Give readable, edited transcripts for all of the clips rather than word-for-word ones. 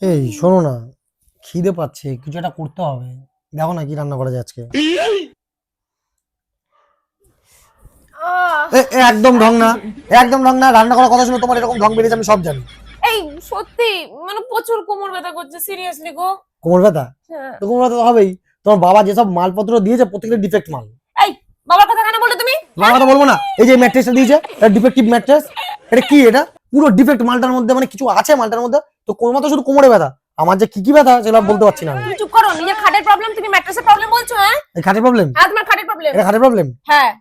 এই শোনো না, খিদে পাচ্ছে, কিছু একটা করতে হবে। দেখো না কি রান্না করা যায় আজকে। একদম ঢং না, একদম ঢং না। রান্না করার কথা শুনে তোমার এরকম ঢং বেরিয়েছে আমি সব জানি। এই সত্যি মানে প্রচুর কোমর ব্যথা করছে, সিরিয়াসলি গো। কোমর ব্যথা? তো কোমর ব্যথা তো হবেই। তোমার বাবা যেসব মালপত্র দিয়েছে প্রত্যেকটা ডিফেক্ট মাল। এই বাবার কথা কেন বললে তুমি? বাবার কথা বলবো না। এই যে ম্যাট্রেসটা দিয়েছে, এটা ডিফেক্টিভ ম্যাট্রেস। এটা কি? এটা পুরো ডিফেক্ট। মালটার মধ্যে মানে কিছু আছে মালটার মধ্যে। তো কোমর তো শুধু কোমরে ব্যথা, আমার যে কি কি ব্যথা সেটা বলতে পারছি না আমি। তুমি চুপ করো, নিজের খাটের প্রবলেম তুমি ম্যাট্রেসের প্রবলেম বলছো? হ্যাঁ এই খাটের প্রবলেম? হ্যাঁ, তোমার খাটের প্রবলেম। এটা খাটের প্রবলেম? হ্যাঁ।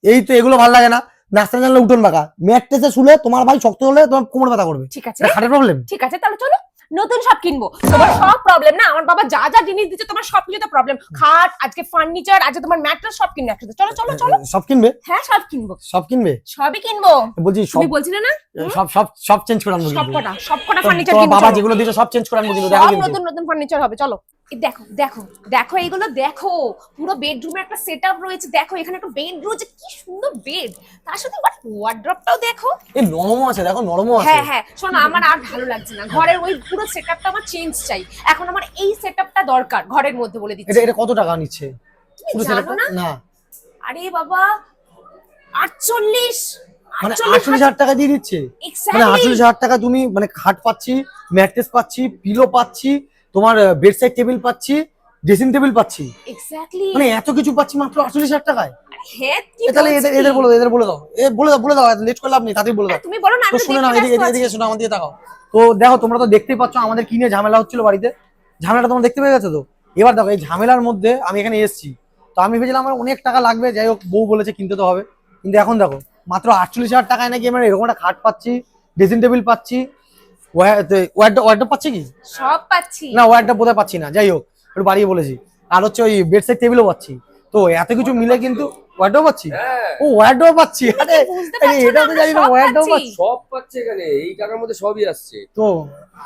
এই তো এগুলো ভালো লাগে না। নাস্তা জানলে উঠোন বাঁকা, ম্যাট্রেসে শুলে তোমার ভাই শক্ত হলে তোমার কোমর ব্যথা করবে। ঠিক আছে, এটা খাটের প্রবলেম? ঠিক আছে, তাহলে চলো নতুন সব কিনবো। তোমার সব প্রবলেম না, আমার বাবা যা যা জিনিস দিচ্ছে তোমার সব কিছুতে প্রবলেম। খাট, আজকে ফার্নিচার, আজকে তোমার ম্যাট্রেস, সব কিনবো একসাথে। চলো চলো চলো। সব কিনবে? হ্যাঁ সব কিনবো। সব কিনবে? সবই কিনবো। বলছি সব তুমি বলছিলে না সব সব সব চেঞ্জ করে আনবো কিন্তু। সবকটা ফার্নিচার তোমার কিনবো। বাবা যেগুলো দিয়েছে সব চেঞ্জ করে আনবো কিন্তু, দেখো সব কিন্তু। নতুন নতুন ফার্নিচার হবে, চলো। এই দেখো দেখো দেখো, এইগুলো দেখো। পুরো বেডরুমে একটা সেটআপ রয়েছে, দেখো এখানে একটা বেড রয়েছে, কি সুন্দর বেড। তার সাথে বাট ওয়ার্ড্রপটাও দেখো। এই নরমও আছে, দেখো নরমও আছে। হ্যাঁ হ্যাঁ, শোনো আমার আর ভালো লাগছে না, ঘরের ওই পুরো সেটআপটা আমার চেঞ্জ চাই। এখন আমার এই সেটআপটা দরকার ঘরের মধ্যে, বলে দিচ্ছি। এটা কত টাকা নিচ্ছে? তুমি পুরো জানো সেটআপটা? না? না। আরে বাবা 48 মানে 48,000 টাকা দিয়ে দিচ্ছে? মানে 48,000 টাকা তুমি মানে খাট পাচ্ছি, ম্যাট্রেস পাচ্ছি, পিলো পাচ্ছি, তোমার বেডসাইড টেবিল পাচ্ছি, ড্রেসিং টেবিল পাচ্ছি। এক্স্যাক্টলি, মানে এত কিছু পাচ্ছি মাত্র 48,000 টাকায়? হ্যাঁ কি তাহলে এদের বলে দাও, এদের বলে দাও, বলে দাও, লেট করে লাভ নেই, তাড়াতাড়ি বলে দাও। তুমি বলো না, তো আমি শুনে না, এদিকে শোনো, আমার দিকে তাকাও। তো দেখো তোমরা তো দেখতেই পাচ্ছ আমাদের কি নিয়ে ঝামেলা হচ্ছিল বাড়িতে। ঝামেলাটা তোমরা দেখতে পেয়ে গেছো তো। এবার দেখো এই ঝামেলার মধ্যে আমি এখানে এসেছি, তো আমি ভেবেছিলাম আমার অনেক টাকা লাগবে, যাই হোক বউ বলেছে কিনতে তো হবে। কিন্তু এখন দেখো মাত্র 48,000 টাকায় নাকি আমরা এরকম একটা খাট পাচ্ছি, ড্রেসিং টেবিল পাচ্ছি, ওয়ার্ডরোব পাচ্ছি কি সব পাচ্ছি না, ওয়ার্ডরোব বোধহয় পাচ্ছি না, যাই হোক একটু বাড়িয়ে বলেছি। আর হচ্ছে ওই বেডসাইড টেবিলও পাচ্ছি। তো এত কিছু মিলে কিন্তু ওয়ার্ডরোব পাচ্ছি। ও ওয়ার্ডরোব পাচ্ছি, আরে এটা তো জানি না, ওয়ার্ডরোব পাচ্ছি। সব পাচ্ছে এখানে, এই টাকার মধ্যে সবই আসছে। তো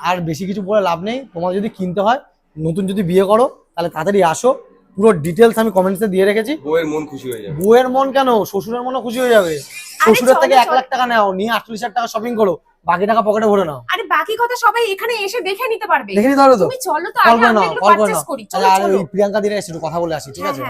আর বেশি কিছু বলে লাভ নেই, তোমার যদি কিনতে হয়, নতুন যদি বিয়ে করো তাহলে তাড়াতাড়ি আসো। পুরো ডিটেলস আমি কমেন্টসে দিয়ে রেখেছি। বউয়ের মন খুশি হয়ে যাবে। বউয়ের মন কেন, শ্বশুরের মনও খুশি হয়ে যাবে। শ্বশুরের থেকে 1,00,000 টাকা নাও, নিয়ে 48,000 টাকা শপিং করো, বাকি টাকা পকেটে ভরে নাও। আরে বাকি কথা সবাই এখানে এসে দেখে নিতে পারবে। দেখে নিতে পারবে তো? তুমি চলো তো, কল আগে করে আমরা নাও, একটু কল করে পারচেজ নাও। করি। চলো আর চলো। ওই প্রিয়াঙ্কা দিরে এসে একটু কথা বলে আসি, ঠিক আছে?